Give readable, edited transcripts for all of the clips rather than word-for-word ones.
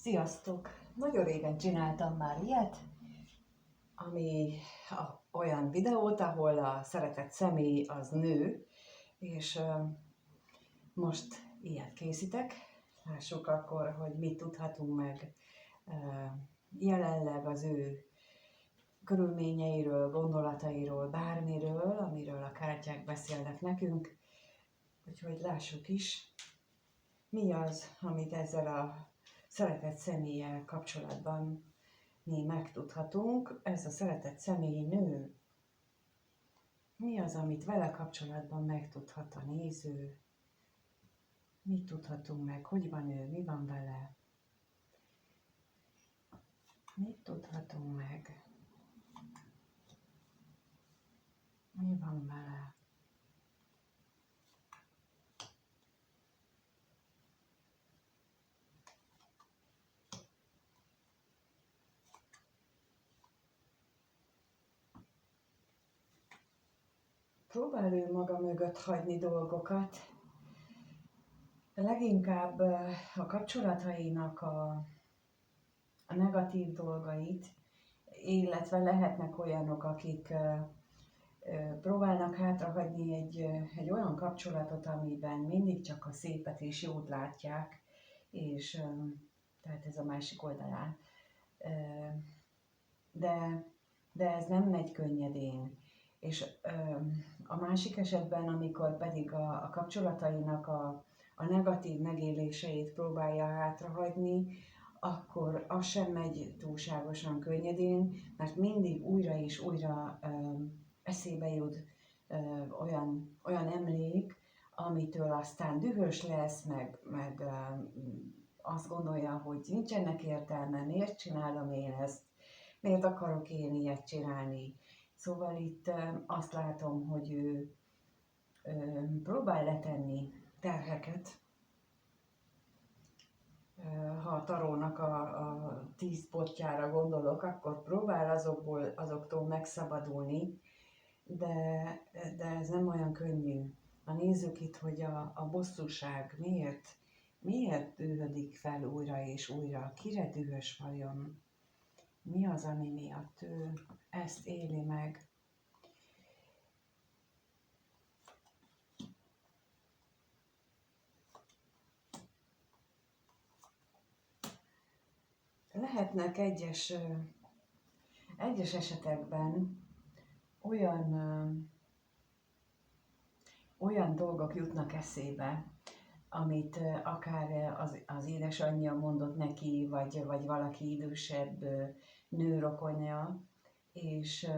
Sziasztok! Nagyon régen csináltam már ilyet, ami olyan videót, ahol a szeretett személy az nő, és most ilyet készítek. Lássuk akkor, hogy mit tudhatunk meg jelenleg az ő körülményeiről, gondolatairól, bármiről, amiről a kártyák beszélnek nekünk. Úgyhogy lássuk is, mi az, amit ezzel a szeretett személlyel kapcsolatban mi megtudhatunk. Ez a szeretett személy nő. Mi az, amit vele kapcsolatban megtudhat a néző? Mit tudhatunk meg? Hogy van ő? Mi van vele? Mit tudhatunk meg? Mi van vele? Próbál ő maga mögött hagyni dolgokat. Leginkább a kapcsolatainak a negatív dolgait, illetve lehetnek olyanok, akik próbálnak hátrahagyni egy olyan kapcsolatot, amiben mindig csak a szépet és jót látják, és tehát ez a másik oldalán. De ez nem megy könnyedén. És a másik esetben, amikor pedig a kapcsolatainak a negatív megéléseit próbálja hátrahagyni, akkor az sem megy túlságosan könnyedén, mert mindig újra és újra eszébe jut olyan emlék, amitől aztán dühös lesz, meg azt gondolja, hogy nincsenek értelme, miért csinálom én ezt, miért akarok én ilyet csinálni. Szóval itt azt látom, hogy ő próbál letenni terheket. Ha a tarónak a 10 pottjára gondolok, akkor próbál azoktól megszabadulni, de ez nem olyan könnyű. Nézzük itt, hogy a bosszúság miért dühödik fel újra és újra, kire dühös vajon? Mi az, ami miatt ő ezt éli meg? Lehetnek egyes esetekben olyan dolgok jutnak eszébe, amit akár az édesanyja mondott neki, vagy valaki idősebb nőrokonja, és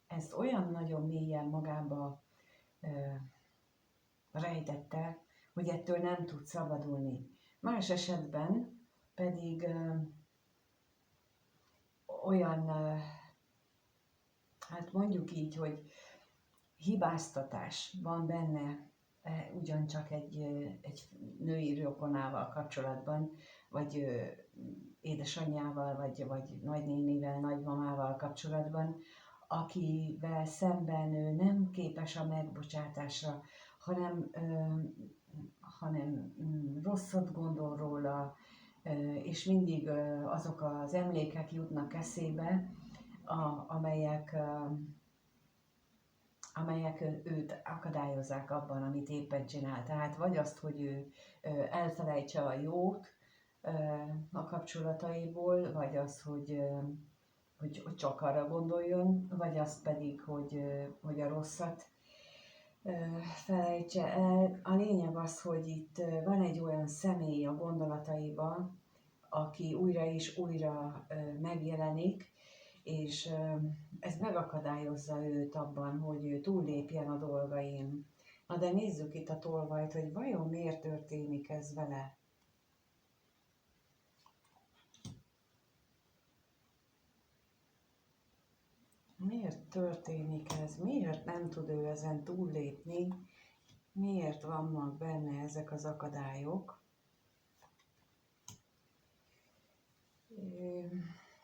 ezt olyan nagyon mélyen magába rejtette, hogy ettől nem tud szabadulni. Más esetben pedig olyan, hát mondjuk így, hogy hibáztatás van benne, ugyancsak egy női rokonával kapcsolatban, vagy édesanyjával, vagy nagynénivel, nagymamával kapcsolatban, akivel szemben ő nem képes a megbocsátásra, hanem rosszat gondol róla, és mindig azok az emlékek jutnak eszébe, amelyek őt akadályozzák abban, amit éppen csinál. Tehát vagy azt, hogy ő elfelejtse a jót a kapcsolataiból, vagy az, hogy csak arra gondoljon, vagy azt pedig, hogy a rosszat felejtse el. A lényeg az, hogy itt van egy olyan személy a gondolataiban, aki újra és újra megjelenik, és ez megakadályozza őt abban, hogy ő túllépjen a dolgain. Na de nézzük itt a tolvajt, hogy vajon miért történik ez vele. Miért történik ez? Miért nem tud ő ezen túllépni? Miért vannak benne ezek az akadályok?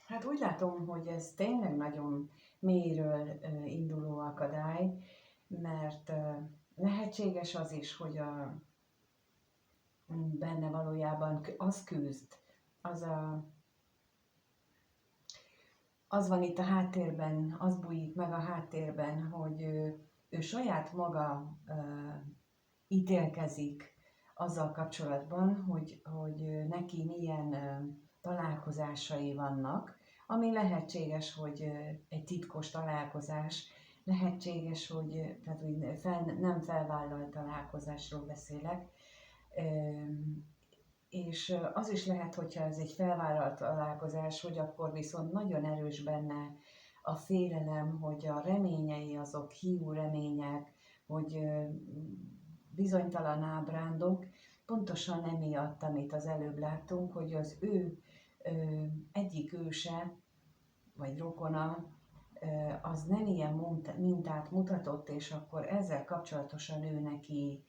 Hát úgy látom, hogy ez tényleg nagyon mélyről induló akadály, mert lehetséges az is, hogy benne valójában az küzd az van itt a háttérben, az bújik meg a háttérben, hogy ő saját maga ítélkezik azzal kapcsolatban, hogy neki milyen találkozásai vannak, ami lehetséges, hogy egy titkos találkozás, lehetséges, hogy tehát úgy nem felvállalt találkozásról beszélek, és az is lehet, hogyha ez egy felvállalt találkozás, hogy akkor viszont nagyon erős benne a félelem, hogy a reményei azok hiú remények, hogy bizonytalan ábrándok, pontosan emiatt, amit az előbb láttunk, hogy az ő egyik őse, vagy rokona, az nem ilyen mintát mutatott, és akkor ezzel kapcsolatosan ő neki,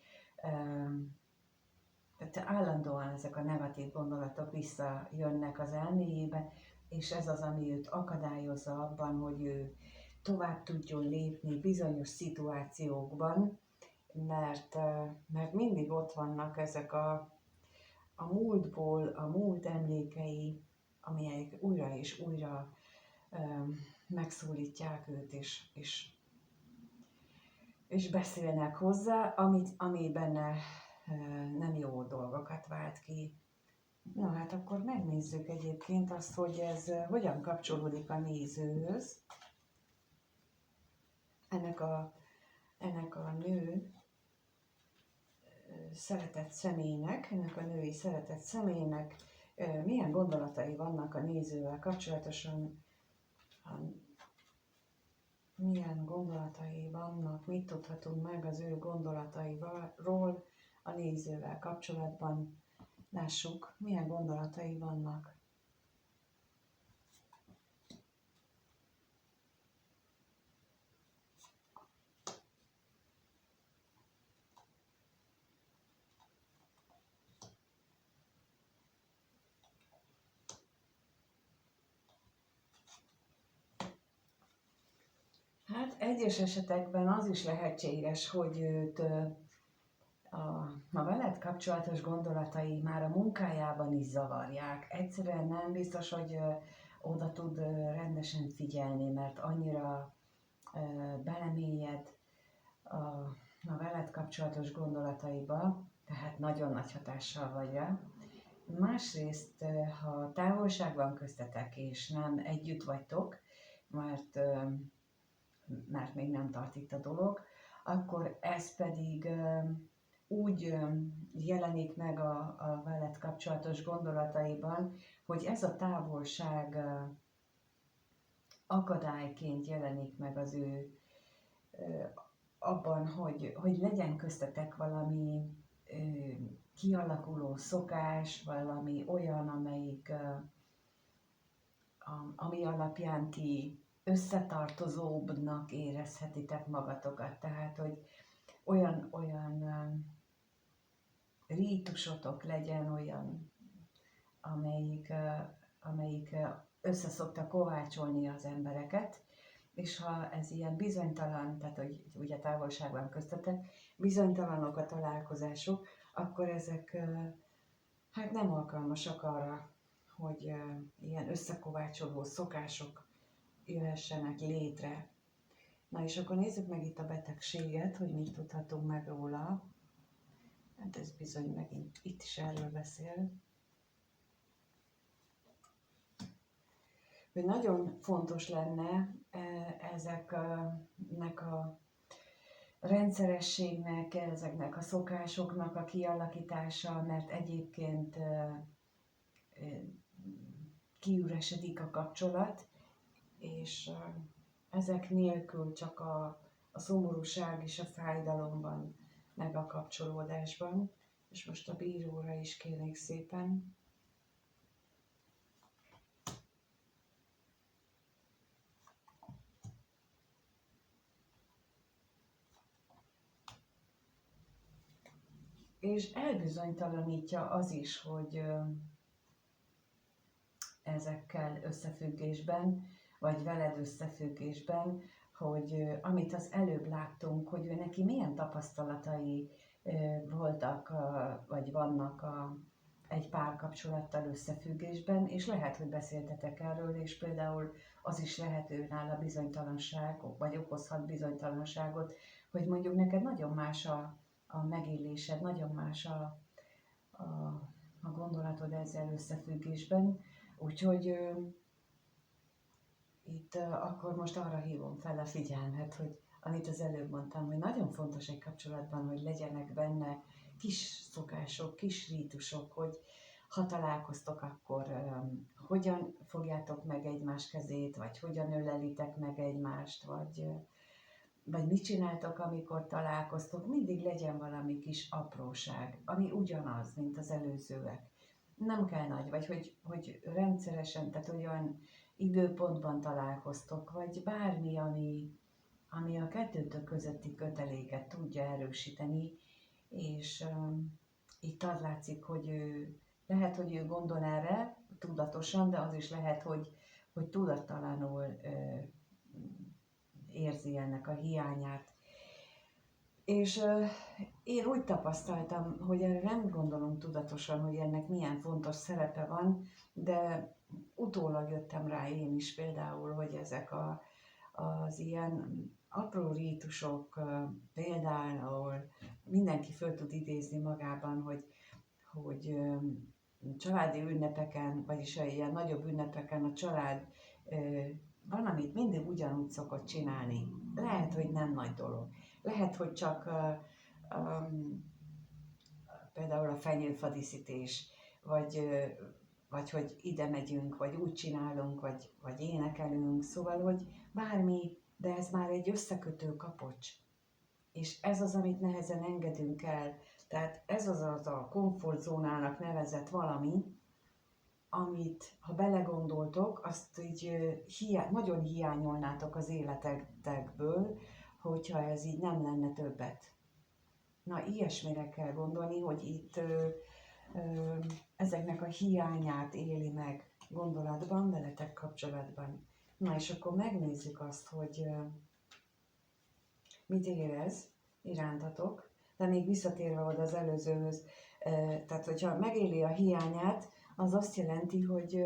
tehát állandóan ezek a negatív gondolatok visszajönnek az elméjébe, és ez az, ami őt akadályozza abban, hogy ő tovább tudjon lépni bizonyos szituációkban, mert mindig ott vannak ezek a múltból, a múlt emlékei, amelyek újra és újra megszólítják őt, és beszélnek hozzá, ami benne nem jó dolgokat vált ki. Na hát akkor megnézzük egyébként azt, hogy ez hogyan kapcsolódik a nézőhöz. Ennek a nő szeretett személynek, ennek a női szeretett személynek milyen gondolatai vannak a nézővel kapcsolatosan, milyen gondolatai vannak, mit tudhatunk meg az ő gondolatairól a nézővel kapcsolatban. Lássuk, milyen gondolatai vannak. Hát egyes esetekben az is lehetséges, hogy őt a veled kapcsolatos gondolatai már a munkájában is zavarják. Egyszerűen nem biztos, hogy oda tud rendesen figyelni, mert annyira belemélyed a veled kapcsolatos gondolataiba, tehát nagyon nagy hatással vagy rá. Másrészt, ha távolság van köztetek, és nem együtt vagytok, mert még nem tart itt a dolog, akkor ez pedig úgy jelenik meg a veled kapcsolatos gondolataiban, hogy ez a távolság akadályként jelenik meg az ő abban, hogy legyen köztetek valami kialakuló szokás, valami olyan, ami alapján ti összetartozóbbnak érezhetitek magatokat. Tehát, hogy olyan rítusotok legyen, olyan, amelyik összeszokta kovácsolni az embereket, és ha ez ilyen bizonytalan, tehát hogy ugye távolságban köztetek, bizonytalanok a találkozások, akkor ezek hát nem alkalmasak arra, hogy ilyen összekovácsoló szokások jöhessenek létre. Na és akkor nézzük meg itt a betegséget, hogy mit tudhatunk meg róla. Hát ez bizony megint itt is erről beszél. Hogy nagyon fontos lenne ezeknek a rendszerességnek, ezeknek a szokásoknak a kialakítása, mert egyébként kiüresedik a kapcsolat, és ezek nélkül csak a szomorúság és a fájdalomban, meg a kapcsolódásban. És most a bíróra is kérnék szépen. És elbizonytalanítja az is, hogy ezekkel összefüggésben, vagy veled összefüggésben, hogy amit az előbb láttunk, hogy ő neki milyen tapasztalatai voltak, vagy vannak egy párkapcsolattal összefüggésben, és lehet, hogy beszéltetek erről, és például az is lehet nála bizonytalanság, vagy okozhat bizonytalanságot, hogy mondjuk neked nagyon más a megélésed, nagyon más a, a gondolatod ezzel összefüggésben, úgyhogy itt akkor most arra hívom fel a figyelmet, hogy amit az előbb mondtam, hogy nagyon fontos egy kapcsolatban, hogy legyenek benne kis szokások, kis rítusok, hogy ha találkoztok, akkor hogyan fogjátok meg egymás kezét, vagy hogyan ölelitek meg egymást, vagy mit csináltok, amikor találkoztok, mindig legyen valami kis apróság, ami ugyanaz, mint az előzőek. Nem kell nagy, vagy hogy rendszeresen, tehát olyan időpontban találkoztok, vagy bármi, ami a kettőtök közötti köteléket tudja erősíteni, és itt az látszik, hogy lehet, hogy ő gondol erre tudatosan, de az is lehet, hogy tudattalanul érzi ennek a hiányát. És én úgy tapasztaltam, hogy erre nem gondolom tudatosan, hogy ennek milyen fontos szerepe van, de utólag jöttem rá én is például, hogy ezek az ilyen apró rítusok, például mindenki föl tud idézni magában, hogy családi ünnepeken, vagyis ilyen nagyobb ünnepeken a család van, amit mindig ugyanúgy szokott csinálni. Lehet, hogy nem nagy dolog. Lehet, hogy csak például a fenyőfadíszítés, vagy hogy ide megyünk, vagy úgy csinálunk, vagy énekelünk, szóval, hogy bármi, de ez már egy összekötő kapocs. És ez az, amit nehezen engedünk el. Tehát ez az a komfortzónának nevezett valami, amit, ha belegondoltok, azt így nagyon hiányolnátok az életetekből, hogyha ez így nem lenne többet. Na, ilyesmire kell gondolni, hogy itt ezeknek a hiányát éli meg gondolatban, veletek kapcsolatban. Na, és akkor megnézzük azt, hogy mit érez irántatok, de még visszatérve oda az előzőhöz, tehát hogyha megéli a hiányát, az azt jelenti, hogy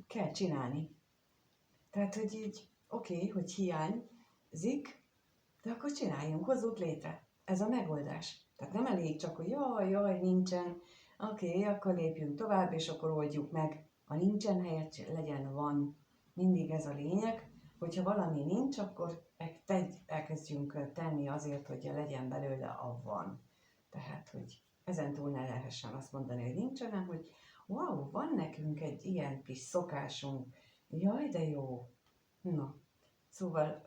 kell csinálni. Tehát, hogy így oké, hogy hiányzik, de akkor csináljunk, hozzuk létre. Ez a megoldás. Tehát nem elég csak, hogy jaj, nincsen, oké, akkor lépjünk tovább, és akkor oldjuk meg. A nincsen helyett legyen van. Mindig ez a lényeg, hogyha valami nincs, akkor elkezdjünk tenni azért, hogy legyen belőle a van. Tehát, hogy ezentúl ne lehessen azt mondani, hogy nincs, hanem, hogy wow, van nekünk egy ilyen kis szokásunk. Jaj, de jó. Na, szóval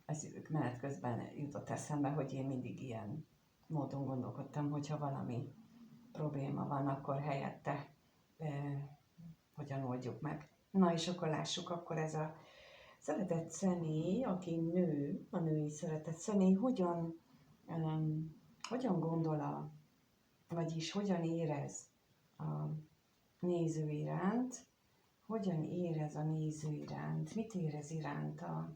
ez menet közben jutott eszembe, hogy én mindig ilyen módon gondolkodtam, hogyha valami probléma van, akkor helyette hogyan oldjuk meg. Na és akkor lássuk, akkor ez a szeretett személy, aki nő, a női szeretett személy, hogyan gondol, vagyis hogyan érez a néző iránt, hogyan érez a néző iránt, mit érez iránta.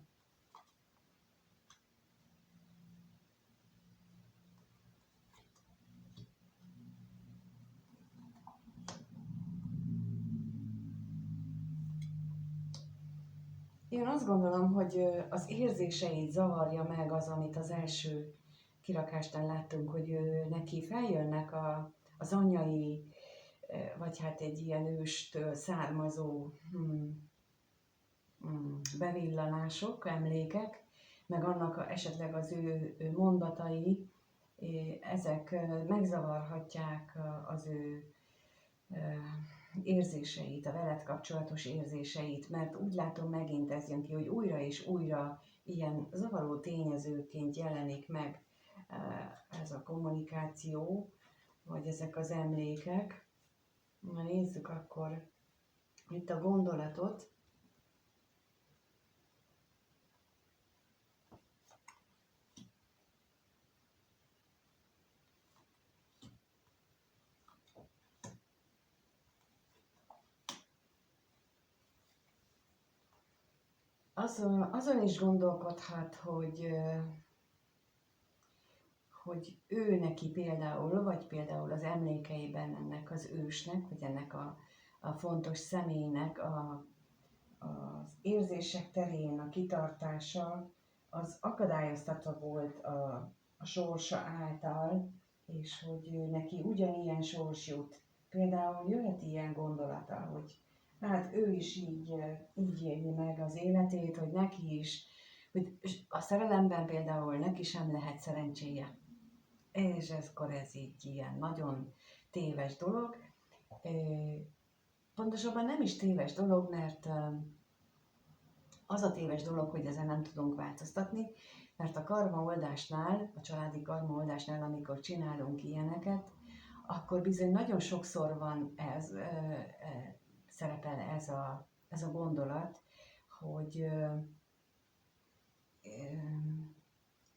Én azt gondolom, hogy az érzéseit zavarja meg az, amit az első kirakásnál láttunk, hogy neki feljönnek az anyai, vagy hát egy ilyen őstől származó bevillanások, emlékek, meg annak esetleg az ő mondatai, ezek megzavarhatják az ő érzéseit, a veled kapcsolatos érzéseit, mert úgy látom, megint ez jön ki, hogy újra és újra ilyen zavaró tényezőként jelenik meg ez a kommunikáció, vagy ezek az emlékek. Na nézzük akkor itt a gondolatot. Azon is gondolkodhat, hogy ő neki például, vagy például az emlékeiben ennek az ősnek, vagy ennek a fontos személynek az érzések terén a kitartása az akadályoztatva volt a sorsa által, és hogy ő neki ugyanilyen sors jut. Például jöhet ilyen gondolata, hogy hát ő is így éli meg az életét, hogy neki is, hogy a szerelemben például neki sem lehet szerencséje. És ez így ilyen nagyon téves dolog. Pontosabban nem is téves dolog, mert az a téves dolog, hogy ezen nem tudunk változtatni, mert a karmaoldásnál, a családi karmaoldásnál, amikor csinálunk ilyeneket, akkor bizony nagyon sokszor van szerepel ez a gondolat, hogy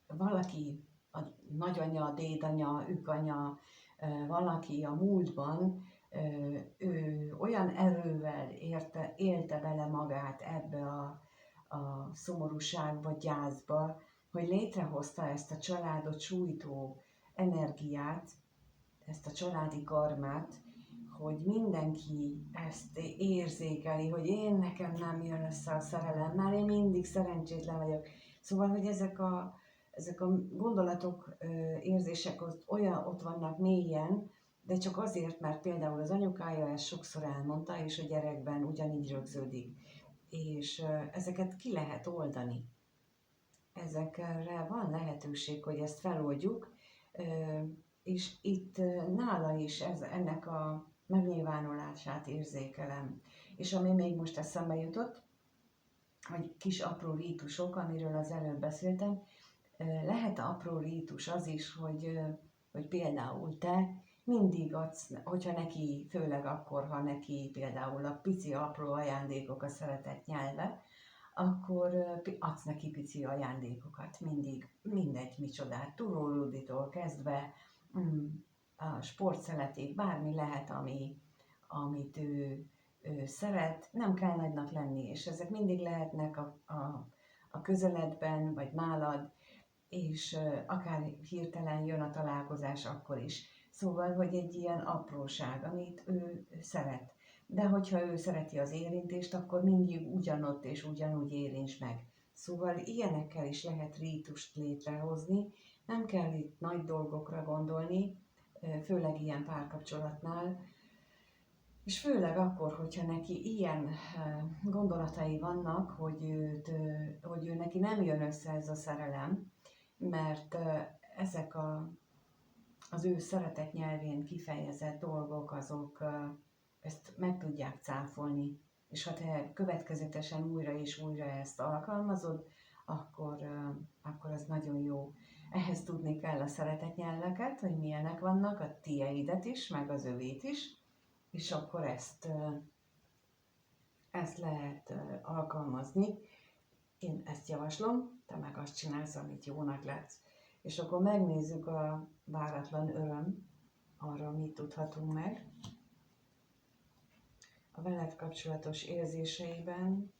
valaki, a nagyanya, a dédanya, ükanya, valaki a múltban ő olyan erővel élte bele magát ebbe a szomorúságba, gyászba, hogy létrehozta ezt a családot sújtó energiát, ezt a családi karmát, hogy mindenki ezt érzékeli, hogy nekem nem jön össze a szerelem, már én mindig szerencsétlen vagyok. Szóval, hogy ezek a gondolatok, érzések ott vannak mélyen, de csak azért, mert például az anyukája ezt sokszor elmondta, és a gyerekben ugyanígy rögződik. És ezeket ki lehet oldani. Ezekre van lehetőség, hogy ezt feloldjuk, és itt nála is ennek a megnyilvánulását érzékelem. És ami még most eszembe jutott, hogy kis apró rítusok, amiről az előbb beszéltem, lehet apró rítus az is, hogy például te mindig adsz, hogyha neki, főleg akkor, ha neki például a pici apró ajándékok a szeretett nyelve, akkor adsz neki pici ajándékokat, mindig, mindegy micsodát, turóruditól kezdve, a sportszeleték, bármi lehet, amit ő szeret, nem kell nagynak lenni, és ezek mindig lehetnek a közeledben, vagy nálad, és akár hirtelen jön a találkozás akkor is. Szóval, hogy egy ilyen apróság, amit ő szeret. De hogyha ő szereti az érintést, akkor mindig ugyanott és ugyanúgy érints meg. Szóval ilyenekkel is lehet rítust létrehozni, nem kell itt nagy dolgokra gondolni, főleg ilyen párkapcsolatnál, és főleg akkor, hogyha neki ilyen gondolatai vannak, hogy ő neki nem jön össze ez a szerelem, mert ezek az ő szeretet nyelvén kifejezett dolgok, azok ezt meg tudják cáfolni. És ha te következetesen újra és újra ezt alkalmazod, akkor az nagyon jó. Ehhez tudni kell a szeretetnyelveket, hogy milyenek vannak, a tieidet is, meg az övét is, és akkor ezt lehet alkalmazni. Én ezt javaslom, te meg azt csinálsz, amit jónak látsz. És akkor megnézzük a váratlan öröm, arra mit tudhatunk meg. A veled kapcsolatos érzéseiben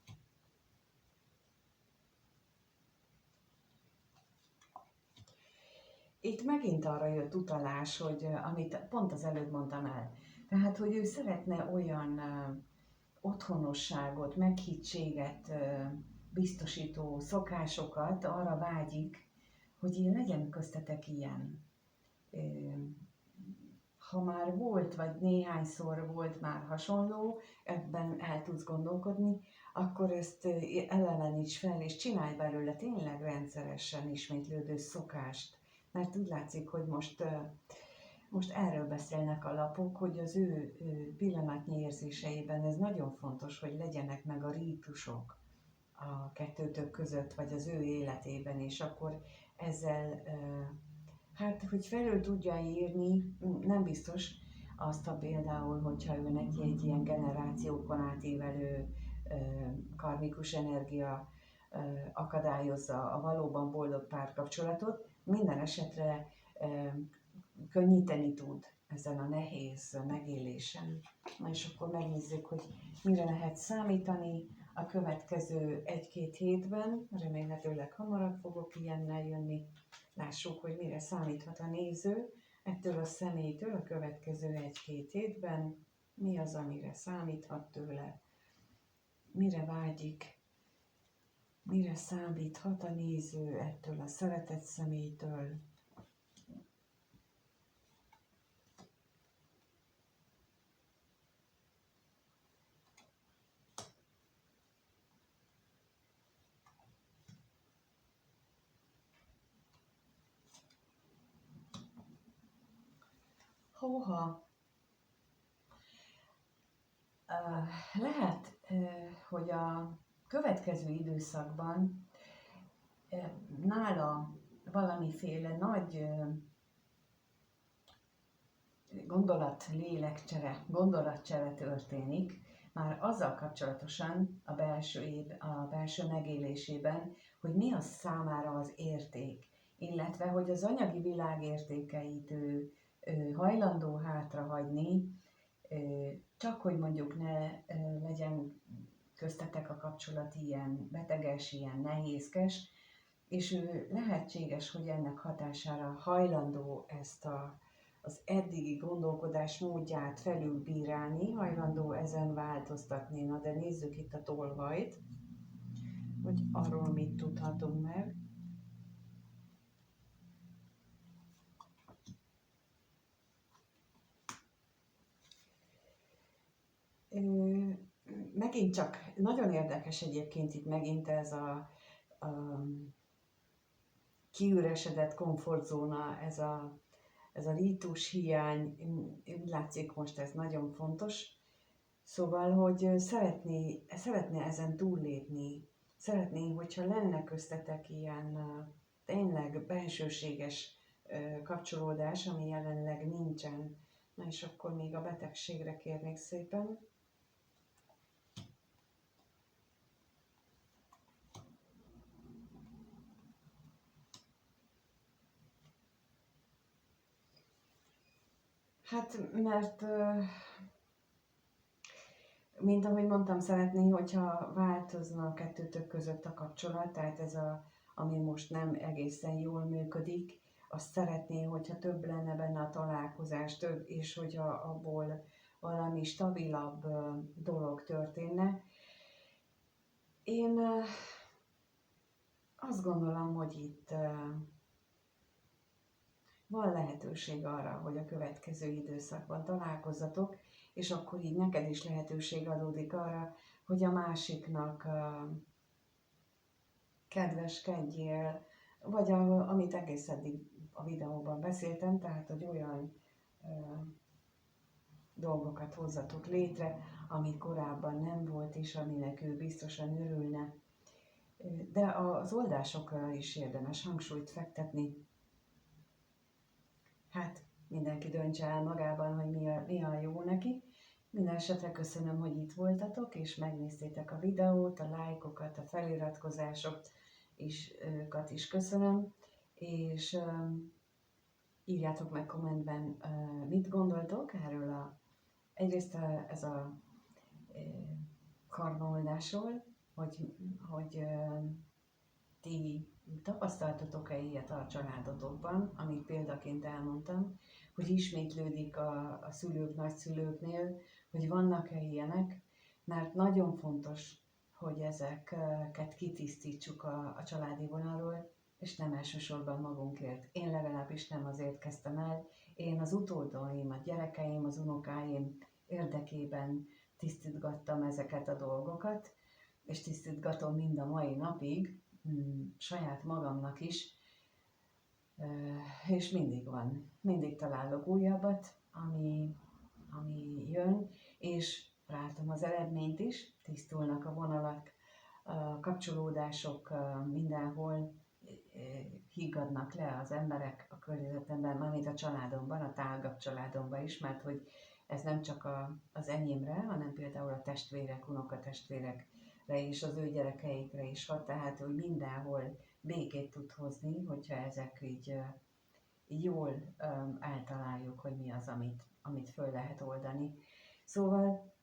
itt megint arra jött utalás, hogy amit pont az előbb mondtam el. Tehát, hogy ő szeretne olyan otthonosságot, meghittséget biztosító szokásokat, arra vágyik, hogy legyen köztetek ilyen. Ha már volt, vagy néhányszor volt már hasonló, ebben el tudsz gondolkodni, akkor ezt eleveníts fel, és csinálj belőle tényleg rendszeresen ismétlődő szokást. Mert úgy látszik, hogy most erről beszélnek a lapok, hogy az ő pillanatnyi érzéseiben ez nagyon fontos, hogy legyenek meg a rítusok a kettőtök között, vagy az ő életében, és akkor ezzel, hát, hogy felül tudja írni, nem biztos azt a például, hogyha ő neki egy ilyen generációkon átívelő karmikus energia akadályozza a valóban boldog párkapcsolatot, minden esetre könnyíteni tud ezen a nehéz megélésen. Na és akkor megnézzük, hogy mire lehet számítani a következő 1-2 hétben. Remélhetőleg hamarabb fogok ilyennel jönni. lássuk, hogy mire számíthat a néző ettől a személytől a következő 1-2 hétben, mi az, amire számíthat tőle, mire vágyik, mire számíthat a néző ettől a szeretett személytől. Hóha, lehet, hogy a következő időszakban nála valamiféle nagy gondolatcsere történik, már azzal kapcsolatosan a belső megélésében, hogy mi az számára az érték, illetve hogy az anyagi világ értékeit ő hajlandó hátrahagyni, csak hogy mondjuk ne legyen köztetek a kapcsolat ilyen beteges, ilyen nehézkes, és ő lehetséges, hogy ennek hatására hajlandó ezt az eddigi gondolkodás módját felülbírálni, hajlandó ezen változtatni. Na de nézzük itt a tolvajt, hogy arról mit tudhatunk meg. Megint csak nagyon érdekes egyébként itt megint ez a kiüresedett komfortzóna, ez a rítus hiány, úgy látszik most ez nagyon fontos. Szóval, hogy szeretné ezen túllépni, szeretné, hogyha lenne köztetek ilyen tényleg bensőséges kapcsolódás, ami jelenleg nincsen. Na és akkor még a betegségre kérnék szépen. Hát, mert mint ahogy mondtam, szeretné, hogyha változna a kettőtök között a kapcsolat, tehát ami most nem egészen jól működik, azt szeretné, hogyha több lenne benne a találkozás, több, és hogyha abból valami stabilabb dolog történne. Én azt gondolom, hogy itt van lehetőség arra, hogy a következő időszakban találkozzatok, és akkor így neked is lehetőség adódik arra, hogy a másiknak kedveskedjél, vagy amit egész eddig a videóban beszéltem, tehát hogy olyan dolgokat hozzatok létre, amit korábban nem volt, és aminek ő biztosan örülne. De az oldásokra is érdemes hangsúlyt fektetni. Hát mindenki döntse el magában, hogy mi a jó neki. Minden esetre köszönöm, hogy itt voltatok, és megnéztétek a videót, a lájkokat, a feliratkozásokat is köszönöm, és írjátok meg kommentben, mit gondoltok erről egyrészt ez a karmaoldásról, hogy ti tapasztaltatok-e ilyet a családotokban, amit példaként elmondtam, hogy ismétlődik a szülők, nagyszülőknél, hogy vannak-e ilyenek, mert nagyon fontos, hogy ezeket kitisztítsuk a családi vonalról, és nem elsősorban magunkért. Én legalábbis nem azért kezdtem el, én az utódaim, a gyerekeim, az unokáim érdekében tisztítgattam ezeket a dolgokat, és tisztítgatom mind a mai napig, saját magamnak is, és mindig találok újabbat, ami jön, és látom az eredményt is, tisztulnak a vonalak, a kapcsolódások mindenhol, higgadnak le az emberek a környezetemben, mármint a családomban, a tágabb családomban is, mert hogy ez nem csak az enyémre, hanem például a testvérek, unokatestvérekre és az ő gyerekeikre is hat, tehát hogy mindenhol békét tud hozni, hogyha ezek így jól eltaláljuk, hogy mi az, amit föl lehet oldani. Szóval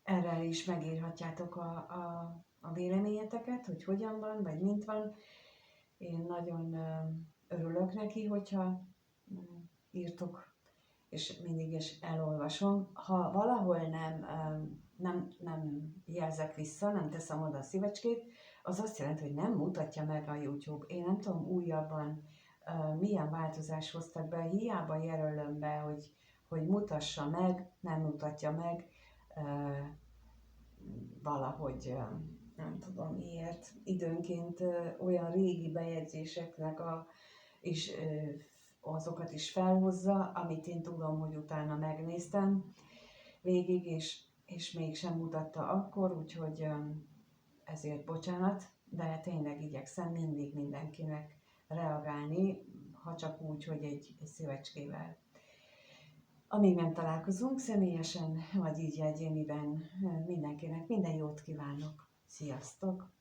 erre is megírhatjátok a véleményeteket, hogy hogyan van, vagy mint van. Én nagyon örülök neki, hogyha írtok, és mindig is elolvasom. Ha valahol nem jelzek vissza, nem teszem oda a szívecskét, az azt jelenti, hogy nem mutatja meg a YouTube. Én nem tudom újabban milyen változást hoztak be, hiába jelölöm be, hogy mutassa meg, nem mutatja meg, valahogy nem tudom miért, időnként olyan régi bejegyzéseknek is, azokat is felhozza, amit én tudom, hogy utána megnéztem végig, és mégsem mutatta akkor, úgyhogy ezért bocsánat, de tényleg igyekszem mindig mindenkinek reagálni, ha csak úgy, hogy egy szívecskével. Amíg nem találkozunk személyesen, vagy így egyéniben, mindenkinek minden jót kívánok. Sziasztok!